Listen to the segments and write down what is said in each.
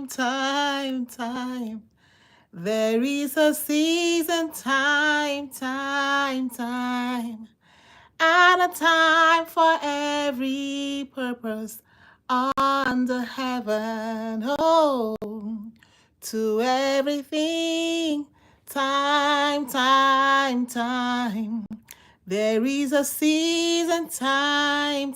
time. There is a season, time, and a time for every purpose under heaven. Oh, to everything, time. There is a season, time,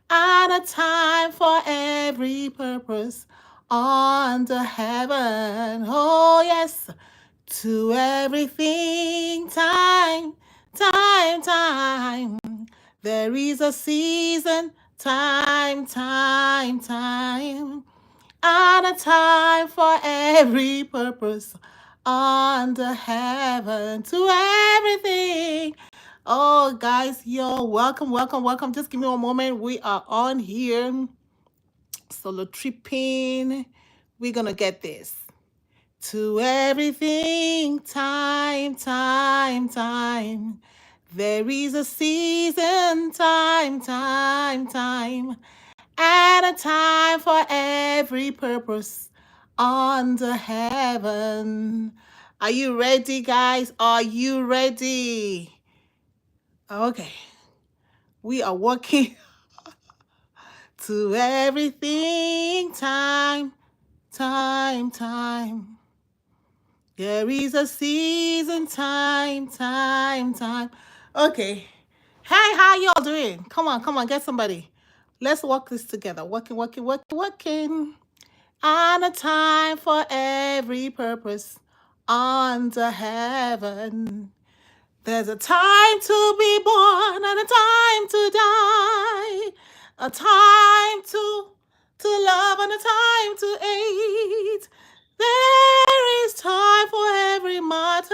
and a time for every purpose under heaven. Oh, yes, to everything, time. There is a season, time, and a time for every purpose under heaven. To everything. Oh, guys, yo, welcome. Just give me one moment. We are on here, solo tripping. We're gonna get this. To everything, time. There is a season, time, and a time for every purpose under heaven. Are you ready, guys? Are you ready? Okay. We are working to everything, time. There is a season, time. Okay. Hey, how y'all doing? Come on, get somebody. Let's work this together. Working. And a time for every purpose under heaven. There's a time to be born and a time to die. A time to love and a time to hate. There is time for every matter.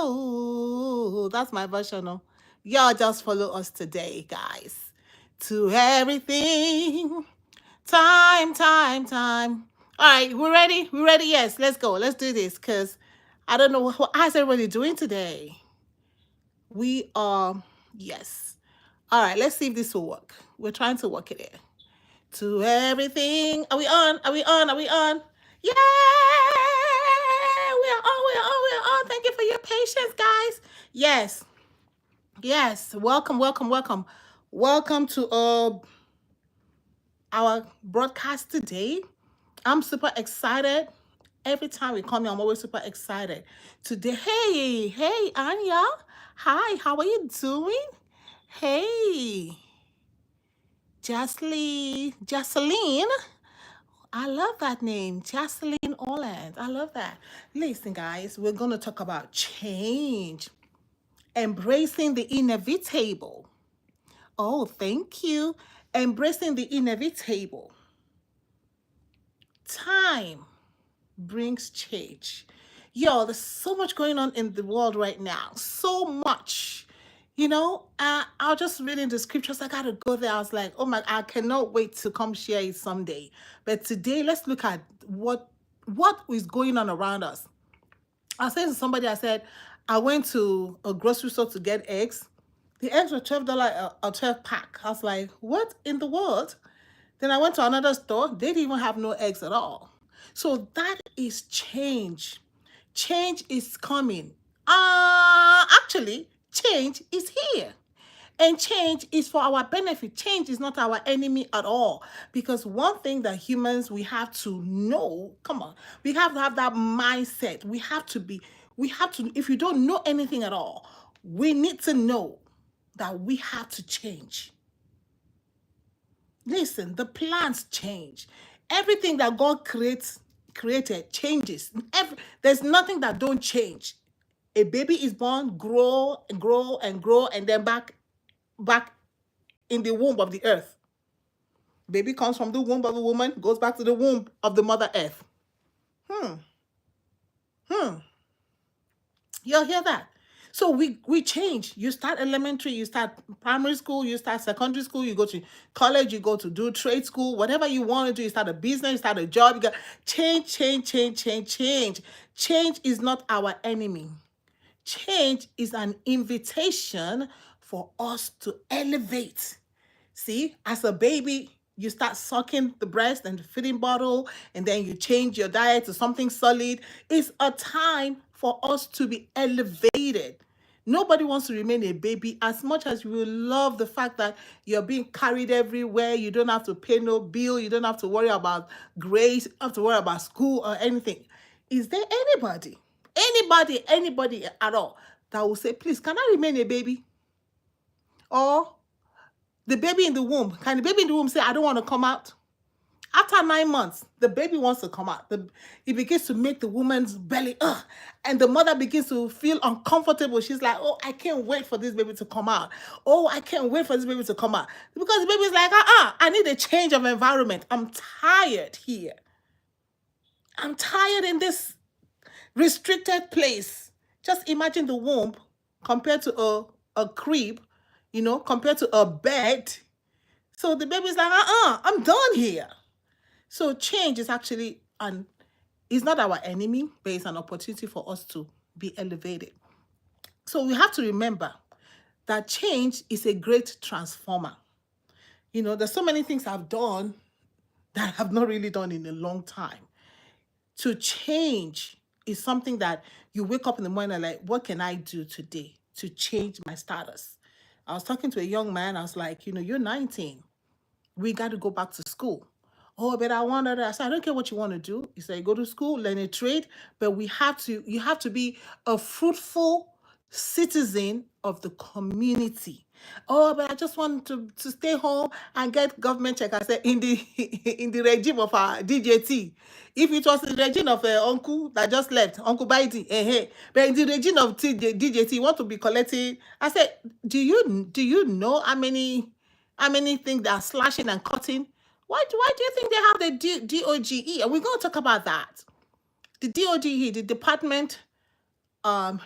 Oh, that's my version. Oh. Y'all just follow us today, guys. To everything. Time. All right, we're ready? We're ready? Yes, let's go. Let's do this because I don't know how's everybody doing today. We are, yes. All right, let's see if this will work. We're trying to work it in. To everything. Are we on? Yeah! We're on. Thank you for your patience, guys. Yes. Welcome. Welcome to our broadcast today. I'm super excited. Every time we come here, I'm always super excited. Today, hey, Anya. Hi, how are you doing? Hey, Jocelyn. I love that name, Jocelyn Orland. I love that. Listen, guys, we're going to talk about change, embracing the inevitable. Oh, thank you. Embracing the inevitable. Time brings change. Yo, there's so much going on in the world right now. So much. I was just reading the scriptures. I gotta go there. I was like, oh my, I cannot wait to come share it someday. But today, let's look at what is going on around us. I was saying to somebody, I said, I went to a grocery store to get eggs. The eggs were $12 a 12 pack. I was like, what in the world? Then I went to another store. They didn't even have no eggs at all. So that is change. Change is coming. Actually, change is here. And change is for our benefit. Change is not our enemy at all. Because one thing that humans, we have to know, we have to have that mindset. If you don't know anything at all, we need to know that we have to change. Listen, the plants change. Everything that God created changes. There's nothing that don't change. A baby is born, grow, and then back in the womb of the earth. Baby comes from the womb of a woman, goes back to the womb of the mother earth. You'll hear that. So we change. You start elementary, you start primary school, you start secondary school, you go to college, you go to do trade school, whatever you want to do, you start a business, you start a job, you got change. Change is not our enemy. Change is an invitation for us to elevate. See, as a baby, you start sucking the breast and the feeding bottle, and then you change your diet to something solid. It's a time for us to be elevated. Nobody wants to remain a baby. As much as we love the fact that you're being carried everywhere, you don't have to pay no bill, you don't have to worry about grades, you don't have to worry about school or anything. Is there anybody at all that will say, please, can I remain a baby? Or the baby in the womb, can the baby in the womb say, I don't want to come out? After 9 months, the baby wants to come out. It begins to make the woman's belly, and the mother begins to feel uncomfortable. She's like, oh, I can't wait for this baby to come out. Oh, I can't wait for this baby to come out. Because the baby's like, I need a change of environment. I'm tired here. I'm tired in this restricted place. Just imagine the womb compared to a crib, compared to a bed. So the baby's like, I'm done here. So change is actually is not our enemy, but it's an opportunity for us to be elevated. So we have to remember that change is a great transformer. There's so many things I've done that I have not really done in a long time. To change is something that you wake up in the morning like, what can I do today to change my status? I was talking to a young man. I was like, you're 19. We got to go back to school. Oh, but I said, I don't care what you want to do. He said, go to school, learn a trade, but you have to be a fruitful citizen of the community. Oh, but I just want to stay home and get government check. I said, in the regime of our DJT, if it was the regime of uncle that just left, Uncle Baidi, but in the regime of DJT, you want to be collecting. I said, do you know how many things that are slashing and cutting? Why do you think they have the DOGE? And we're going to talk about that. The DOGE, the Department,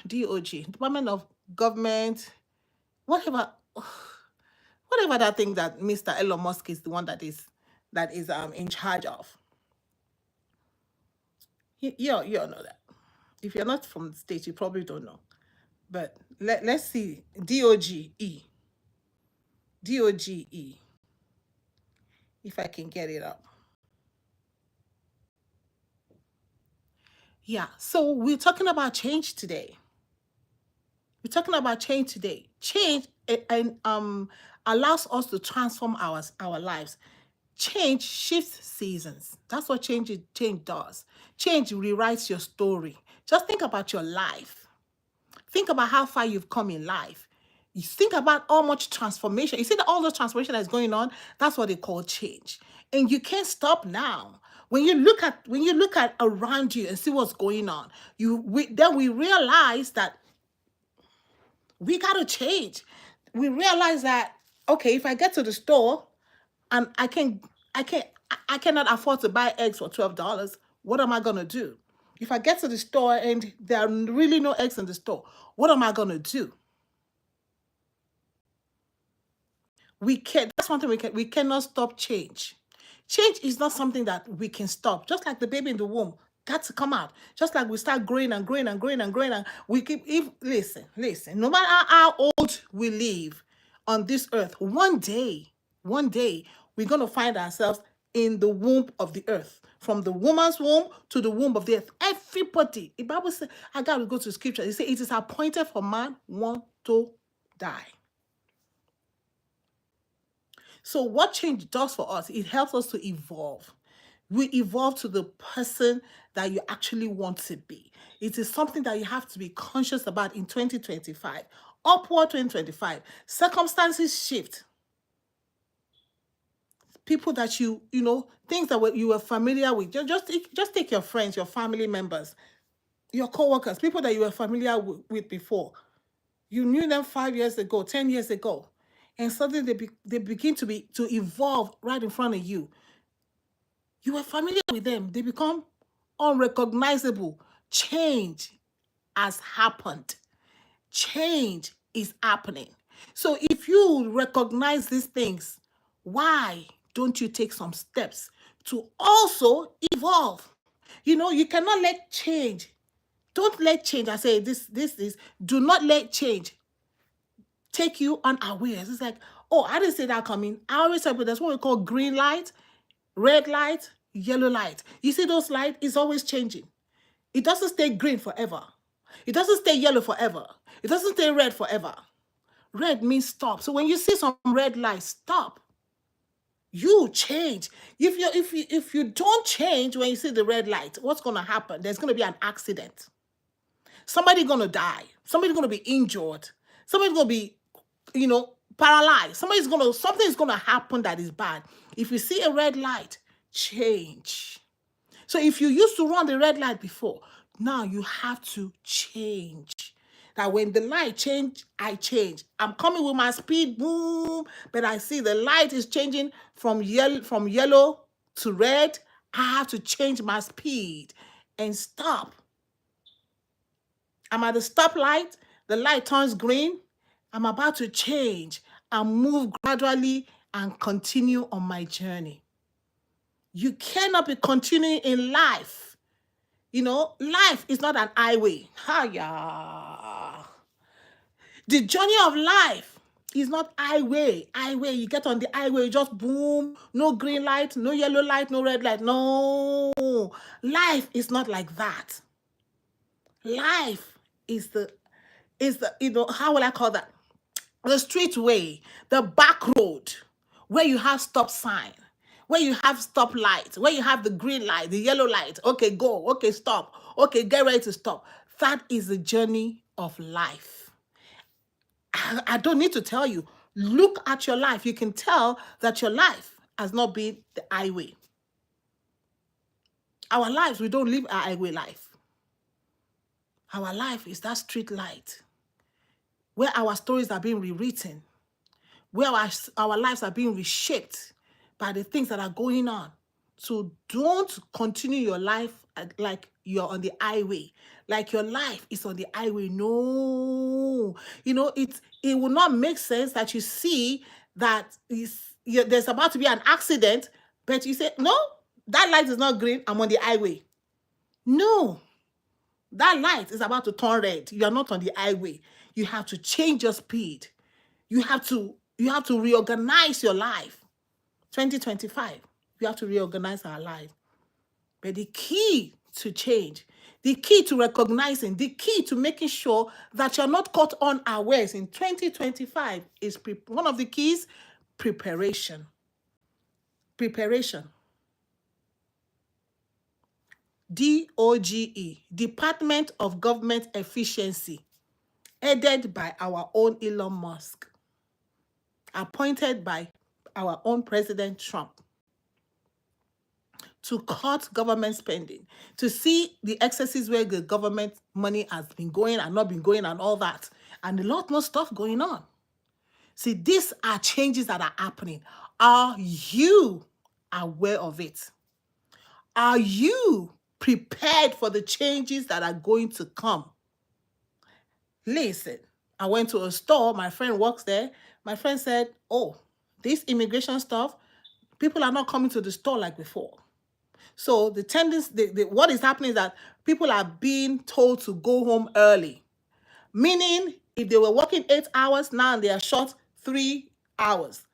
Department of Government, whatever that thing that Mr. Elon Musk is the one that is in charge of. You all know that. If you're not from the States, you probably don't know. But let's see. DOGE. DOGE. If I can get it up. Yeah, so we're talking about change today. Change allows us to transform our lives. Change shifts seasons. That's what change does. Change rewrites your story. Just think about your life. Think about how far you've come in life. You think about how much transformation. You see that all the transformation that's going on, that's what they call change. And you can't stop now. When you look at around you and see what's going on, then we realize that we got to change. We realize that, okay, if I get to the store and I cannot afford to buy eggs for $12, what am I going to do? If I get to the store and there are really no eggs in the store, what am I going to do? That's one thing we cannot stop change. Change is not something that we can stop. Just like the baby in the womb got to come out. Just like we start growing and growing and growing and growing. And listen, no matter how old we live on this earth, one day, we're going to find ourselves in the womb of the earth. From the woman's womb to the womb of the earth. Everybody. The Bible says, I got to go to scripture. It says, it is appointed for man one to die. So what change does for us, it helps us to evolve. We evolve to the person that you actually want to be. It is something that you have to be conscious about in 2025. Upward 2025. Circumstances shift. People that things that you were familiar with. Just take your friends, your family members, your co-workers, people that you were familiar with before. You knew them 5 years ago, 10 years ago. And suddenly they begin to evolve right in front of you. You were familiar with them. They become unrecognizable. Change has happened. Change is happening. So if you recognize these things, why don't you take some steps to also evolve? You cannot let change. Don't let change. I say this is, do not let change take you unawares. It's like, Oh, I didn't see that coming. I always say, but there's what we call green light, red light, yellow light. You see those lights is always changing. It doesn't stay green forever. It doesn't stay yellow forever. It doesn't stay red forever. Red means stop. So when you see some red light, stop. You change. If you don't change when you see the red light, what's going to happen? There's going to be an accident. Somebody's going to die. Somebody's going to be injured. Somebody's going to be, paralyzed. Something's going to happen that is bad. If you see a red light, change. So if you used to run the red light before, now you have to change. That when the light change, I change. I'm coming with my speed, boom, but I see the light is changing from yellow to red. I have to change my speed and stop. I'm at the stoplight. The light turns green. I'm about to change and move gradually and continue on my journey. You cannot be continuing in life. Life is not an highway. The journey of life is not highway. You get on the highway, you just boom, no green light, no yellow light, no red light. No, life is not like that. Life is the how will I call that? The street way, the back road, where you have stop sign, where you have stop light, where you have the green light, the yellow light. Okay, go. Okay, stop. Okay, get ready to stop. That is the journey of life. I don't need to tell you. Look at your life. You can tell that your life has not been the highway. Our lives, we don't live a highway life. Our life is that street light where our stories are being rewritten, where our lives are being reshaped by the things that are going on. So don't continue your life like you're on the highway, like your life is on the highway. No, it will not make sense that you see that there's about to be an accident, but you say, no, that light is not green, I'm on the highway. No, that light is about to turn red. You are not on the highway. You have to change your speed. You have to reorganize your life. 2025, we have to reorganize our life. But the key to change, the key to recognizing, the key to making sure that you're not caught unawares in 2025 is one of the keys, preparation. Preparation. DOGE, Department of Government Efficiency, headed by our own Elon Musk, appointed by our own President Trump, to cut government spending, to see the excesses where the government money has been going and not been going and all that, and a lot more stuff going on. See, these are changes that are happening. Are you aware of it? Are you prepared for the changes that are going to come? Listen, I went to a store, my friend works there. My friend said, oh, this immigration stuff, people are not coming to the store like before. So the tendency, what is happening is that people are being told to go home early. Meaning, if they were working 8 hours, now they are short 3 hours.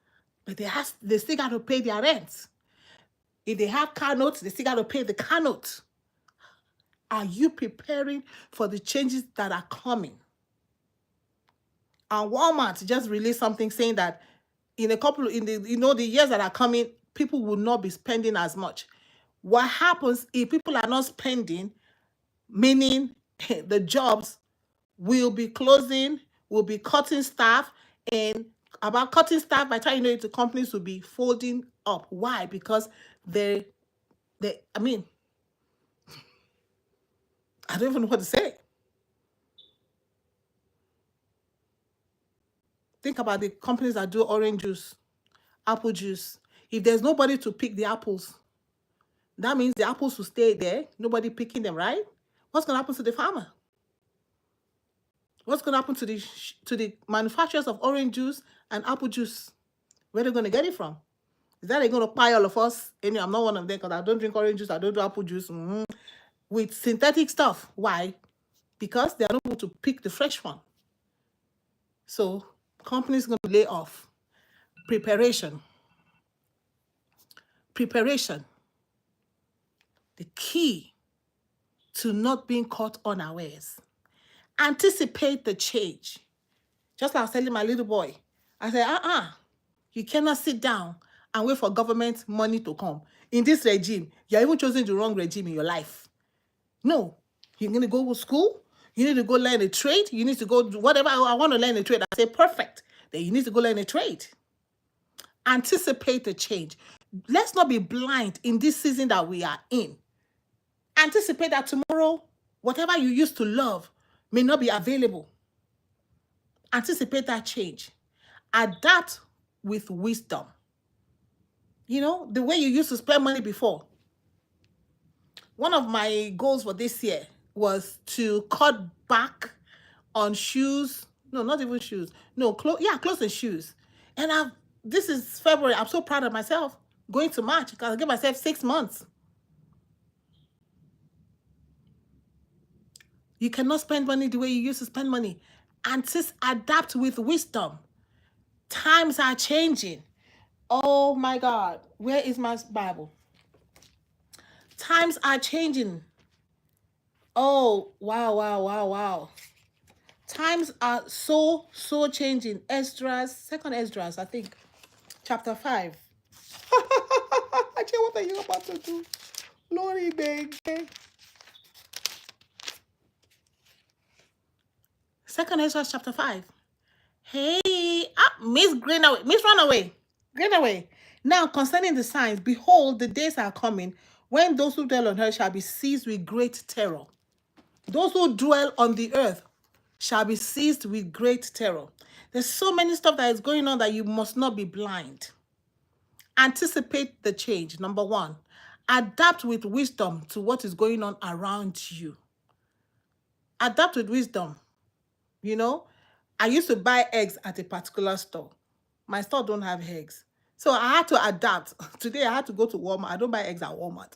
But they still got to pay their rent. If they have car notes, they still got to pay the car note. Are you preparing for the changes that are coming? And Walmart just released something saying that in the years that are coming, people will not be spending as much. What happens if people are not spending, meaning the jobs will be closing, will be cutting staff, and about cutting staff, by the time the companies will be folding up. Why? Because I don't even know what to say. Think about the companies that do orange juice, apple juice. If there's nobody to pick the apples, that means the apples will stay there, nobody picking them, right? What's going to happen to the farmer? What's going to happen to the manufacturers of orange juice and apple juice? Where are they going to get it from? Is that they're going to buy all of us? Anyway, I'm not one of them because I don't drink orange juice, I don't do apple juice, with synthetic stuff. Why? Because they are not able to pick the fresh one. So companies are going to lay off. Preparation. Preparation. The key to not being caught unawares. Anticipate the change. Just like I was telling my little boy, I said, you cannot sit down and wait for government money to come. In this regime, you're even choosing the wrong regime in your life. No, you're going to go to school. You need to go learn a trade. You need to go do whatever. I want to learn a trade. I say, perfect. Then you need to go learn a trade. Anticipate the change. Let's not be blind in this season that we are in. Anticipate that tomorrow, whatever you used to love may not be available. Anticipate that change. Adapt with wisdom. You know, the way you used to spend money before. One of my goals for this year was to cut back on shoes. No, not even shoes. No, clothes and shoes. And this is February. I'm so proud of myself. Going to March, because I give myself 6 months. You cannot spend money the way you used to spend money. Adapt with wisdom. Times are changing. Oh my God. Where is my Bible? Times are changing. Oh, wow. Times are so changing. Second Esdras, I think, chapter 5. Actually, what are you about to do? Glory baby. Second Esdras, chapter 5. Hey, Miss Runaway. Now, concerning the signs, behold, the days are coming when those who dwell on earth shall be seized with great terror. Those who dwell on the earth shall be seized with great terror. There's so many stuff that is going on that you must not be blind. Anticipate the change, number 1. Adapt with wisdom to what is going on around you. Adapt with wisdom. You know, I used to buy eggs at a particular store. My store don't have eggs. So I had to adapt. Today I had to go to Walmart. I don't buy eggs at Walmart.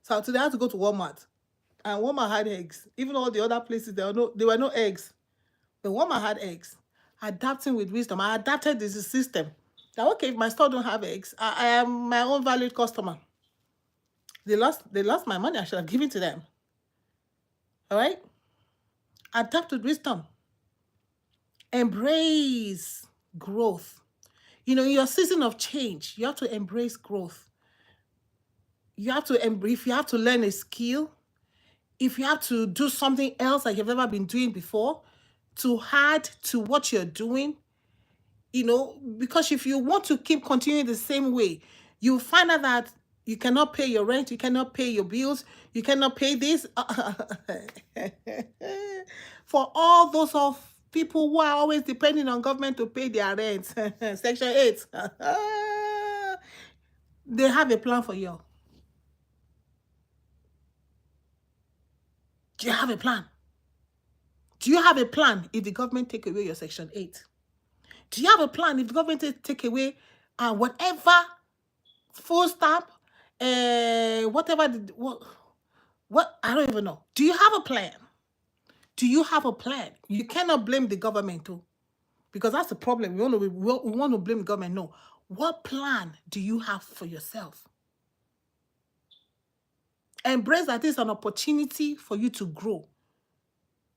So today I had to go to Walmart. And Walmart had eggs. Even all the other places, there were no eggs. But Walmart had eggs. Adapting with wisdom. I adapted this system. Now, okay, if my store don't have eggs, I am my own valued customer. They lost my money. I should have given to them. All right? Adapt with wisdom. Embrace growth. You know, in your season of change, you have to embrace growth. You have to if you have to learn a skill, if you have to do something else that you've never been doing before, to add to what you're doing, you know, because if you want to keep continuing the same way, you'll find out that you cannot pay your rent, you cannot pay your bills, you cannot pay this. For all those of people who are always depending on government to pay their rent, Section 8, they have a plan for you. Do you have a plan? Do you have a plan if the government take away your Section 8? Do you have a plan if the government take away whatever full stamp, whatever, what I don't even know. Do you have a plan? Do you have a plan? You cannot blame the government too, because that's the problem. We want to blame the government. No. What plan do you have for yourself? Embrace that it's an opportunity for you to grow.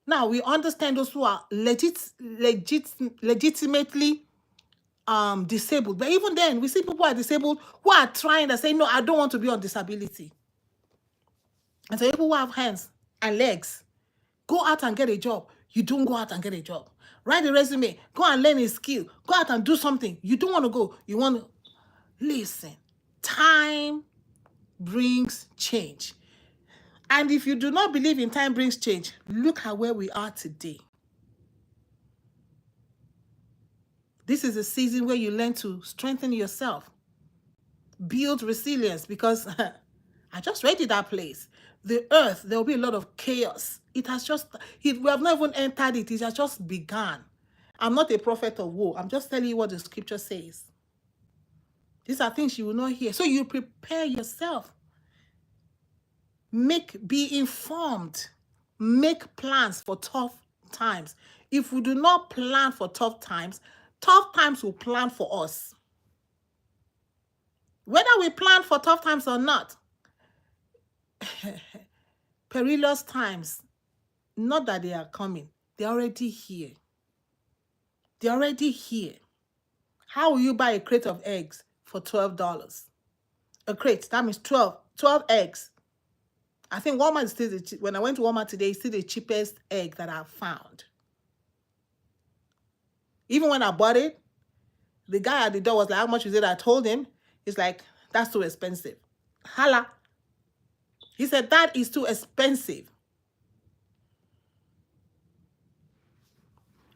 Now, we understand those who are legitimately disabled. But even then, we see people who are disabled who are trying to say, no, I don't want to be on disability. And so people who have hands and legs, go out and get a job. You don't go out and get a job. Write a resume. Go and learn a skill. Go out and do something. You don't want to go. You want to listen. Time brings change. And if you do not believe in time brings change, look at where we are today. This is a season where you learn to strengthen yourself, build resilience, because I just read it that place. The earth, there will be a lot of chaos. We have not even entered it. It has just begun. I'm not a prophet of woe. I'm just telling you what the scripture says. These are things you will not hear. So you prepare yourself. Be informed. Make plans for tough times. If we do not plan for tough times will plan for us. Whether we plan for tough times or not, perilous times, not that they are coming, they're already here. They're already here. How will you buy a crate of eggs for $12? A crate, that means 12 eggs. I think Walmart is still when I went to Walmart today, it's still the cheapest egg that I've found. Even when I bought it, the guy at the door was like, how much is it? I told him. He's like, that's too expensive. Hala. He said, that is too expensive.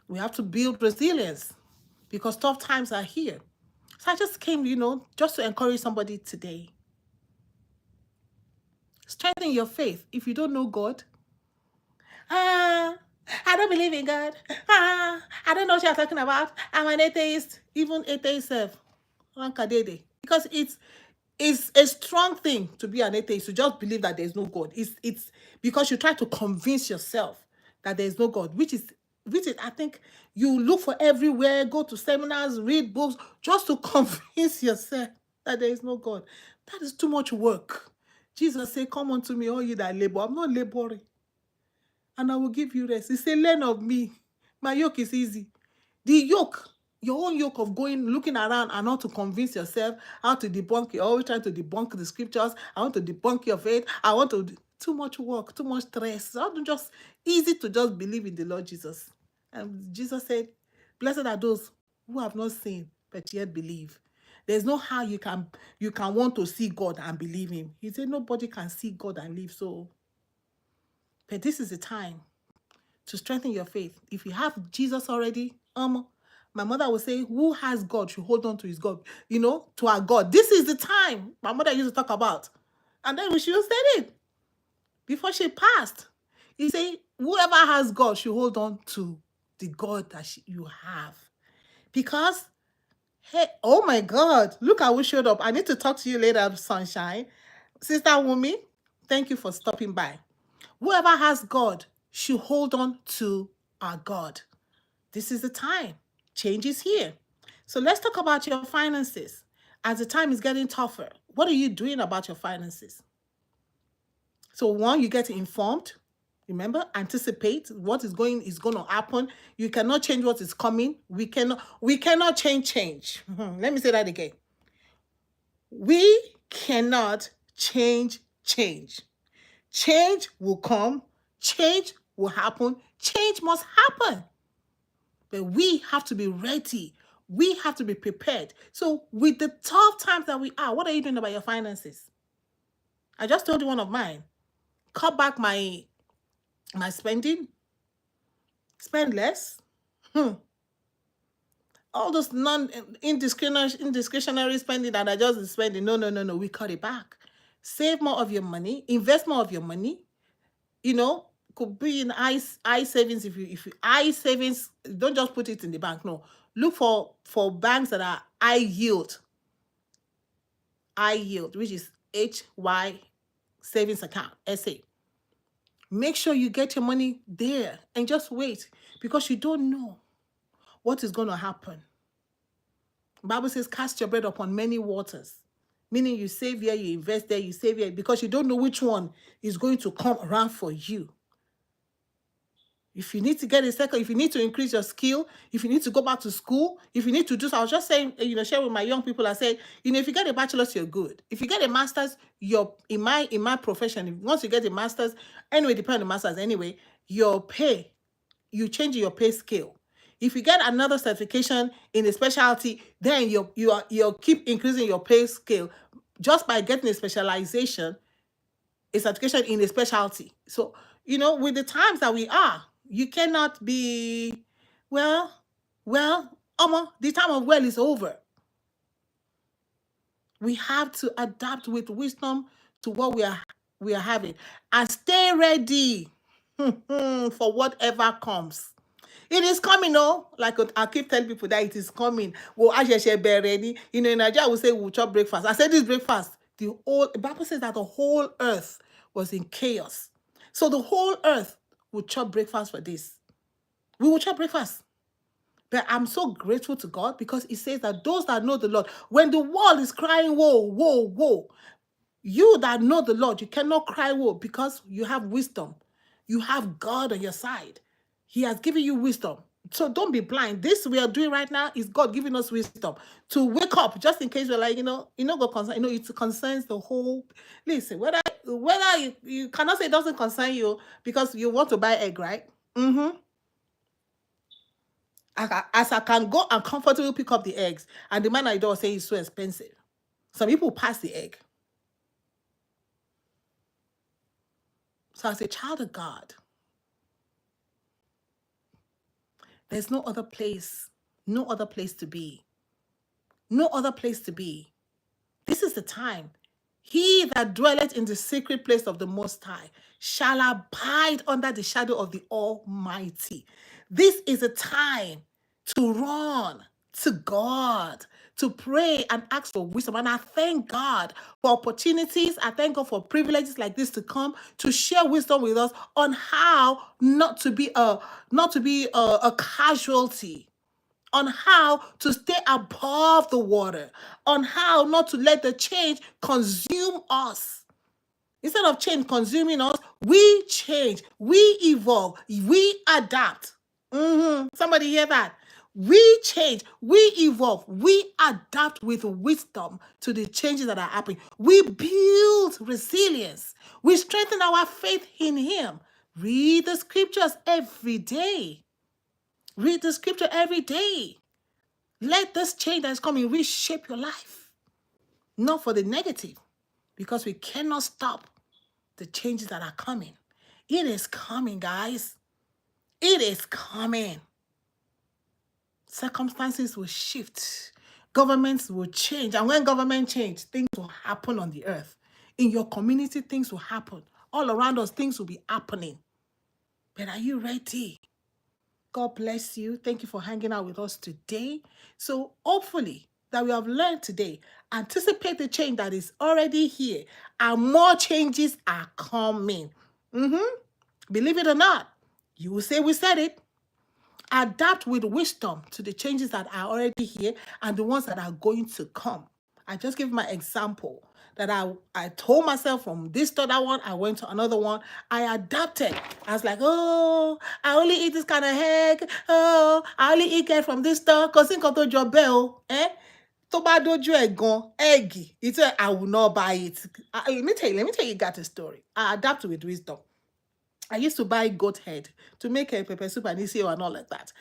We have to build resilience because tough times are here. So I just came, just to encourage somebody today. Strengthen your faith. If you don't know God, I don't believe in God. I don't know what you're talking about. I'm an atheist. Even atheists have because it's a strong thing to be an atheist, to just believe that there's no God. It's because you try to convince yourself that there's no God, which is I think you look for everywhere, go to seminars, read books, just to convince yourself that there is no God. That is too much work. Jesus said, come unto me, all you that labor. I'm not laboring. And I will give you rest. He said, learn of me. My yoke is easy. The yoke, your own yoke of looking around and not to convince yourself how to debunk, you're always trying to debunk the scriptures. I want to debunk your faith. I want to, too much work, too much stress. Just easy to just believe in the Lord Jesus. And Jesus said, blessed are those who have not seen, but yet believe. There's no how you can want to see God and believe him. He said nobody can see God and live. So, but this is the time to strengthen your faith. If you have Jesus already, my mother would say, who has God should hold on to his God, to our God. This is the time my mother used to talk about. And then she said it before she passed. He said, whoever has God should hold on to the God that you have. Because, hey, oh my God, look how we showed up. I need to talk to you later, Sunshine. Sister Wumi, thank you for stopping by. Whoever has God should hold on to our God. This is the time. Change is here. So let's talk about your finances. As the time is getting tougher, what are you doing about your finances? So one, you get informed. Remember, anticipate what is going to happen. You cannot change what is coming. We cannot change. Let me say that again. We cannot change. Change will come. Change will happen. Change must happen. But we have to be ready. We have to be prepared. So with the tough times that we are, what are you doing about your finances? I just told you one of mine. Cut back my spending. Spend less. All those indiscretionary spending that I just spending. No. We cut it back. Save more of your money. Invest more of your money. Could be in I savings. If you I savings, don't just put it in the bank. No, look for banks that are high yield, which is HY savings account, SA. Make sure you get your money there and just wait, because you don't know what is going to happen. The Bible says, cast your bread upon many waters, meaning you save here, you invest there, you save here, because you don't know which one is going to come around for you. If you need to get a second, if you need to increase your skill, if you need to go back to school, if you need to do so, I was just saying, share with my young people, I said, if you get a bachelor's, you're good. If you get a master's, you're in my profession, once you get a master's, anyway, depending on the master's anyway, your pay, you change your pay scale. If you get another certification in a specialty, then you keep increasing your pay scale just by getting a specialization, a certification in a specialty. So, with the times that we are, you cannot be, the time of well is over. We have to adapt with wisdom to what we are having, and stay ready for whatever comes. It is coming, like I keep telling people that it is coming. Well, I just be ready. In Nigeria, we say we'll chop breakfast. I said this breakfast. The Bible says that the whole earth was in chaos. So the whole earth will chop breakfast for this. We will chop breakfast. But I'm so grateful to God because He says that those that know the Lord, when the world is crying, woe, woe, woe, you that know the Lord, you cannot cry woe because you have wisdom. You have God on your side. He has given you wisdom. So don't be blind. This we are doing right now is God giving us wisdom to wake up, just in case we're like, God concern, it concerns the whole. Listen, whether you cannot say it doesn't concern you because you want to buy egg, right? Mm-hmm. As I can go and comfortably pick up the eggs, and the man at the door say it's so expensive. Some people pass the egg. So as a child of God, there's no other place to be. No other place to be. This is the time. He that dwelleth in the secret place of the Most High shall abide under the shadow of the Almighty. This is a time to run to God, to pray and ask for wisdom. And I thank God for opportunities. I thank God for privileges like this to come to share wisdom with us on how not to be a casualty, on how to stay above the water, on how not to let the change consume us. Instead of change consuming us, we change, we evolve, we adapt. Somebody hear that? We change, we evolve, we adapt with wisdom to the changes that are happening. We build resilience. We strengthen our faith in Him. Read the scriptures every day. Read the scripture every day. Let this change that is coming reshape your life. Not for the negative, because we cannot stop the changes that are coming. It is coming, guys. It is coming. Circumstances will shift. Governments will change. And when government change, things will happen on the earth. In your community, things will happen. All around us, things will be happening. But are you ready? God bless you. Thank you for hanging out with us today. So hopefully that we have learned today, anticipate the change that is already here, and more changes are coming. Believe it or not, you will say we said it. Adapt with wisdom to the changes that are already here and the ones that are going to come. I just give my example that I told myself from this to that one, I went to another one. I adapted. I was like, oh, I only eat this kind of egg. Oh, I only eat it from this store. Because think of the job bell, tó bá dojú ẹ̀ gan, egg, it's I will not buy it. Let me tell you got a story. I adapt with wisdom. I used to buy goat head to make a pepper soup and isi and all like that.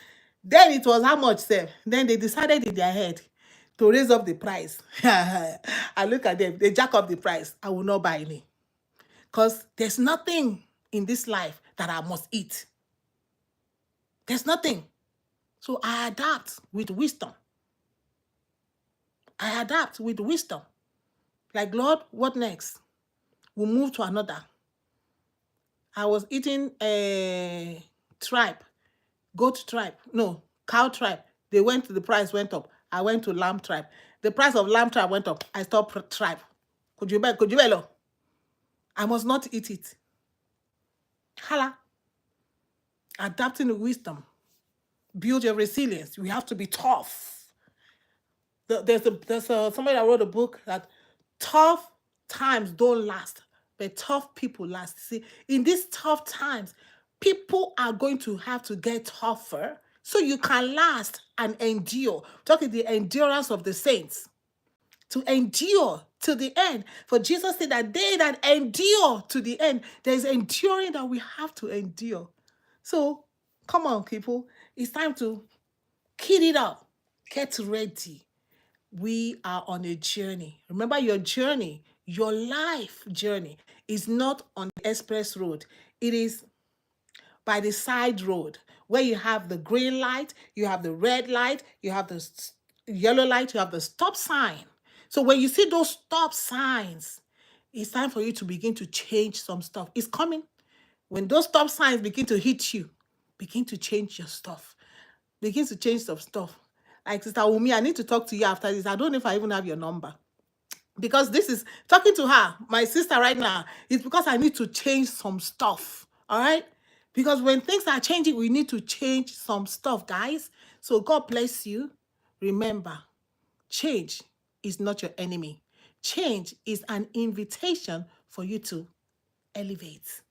Then it was how much, sir? Then they decided in their head to raise up the price. I look at them, they jack up the price. I will not buy any. Because there's nothing in this life that I must eat. There's nothing. So I adapt with wisdom. I adapt with wisdom. Like, Lord, what next? We'll move to another. I was eating a tripe, goat tripe, no, cow tripe. The price went up. I went to lamb tripe. The price of lamb tripe went up. I stopped tripe. Could you buy? I must not eat it. Hala. Adapting the wisdom. Build your resilience. We have to be tough. There's somebody that wrote a book that tough times don't last, but tough people last. See, in these tough times, people are going to have to get tougher so you can last and endure. Talking the endurance of the saints. To endure to the end. For Jesus said that they that endure to the end, there's enduring that we have to endure. So, come on, people. It's time to kid it up. Get ready. We are on a journey. Remember, your journey, your life journey is not on the express road. It is by the side road where you have the green light, you have the red light, you have the yellow light, you have the stop sign. So when you see those stop signs, it's time for you to begin to change some stuff. It's coming. When those stop signs begin to hit you, begin to change your stuff. Begin to change some stuff. Like Sister Wumi, I need to talk to you after this. I don't know if I even have your number. Because this is talking to her, my sister right now, it's because I need to change some stuff. All right? Because when things are changing, we need to change some stuff, guys. So God bless you. Remember, change is not your enemy. Change is an invitation for you to elevate.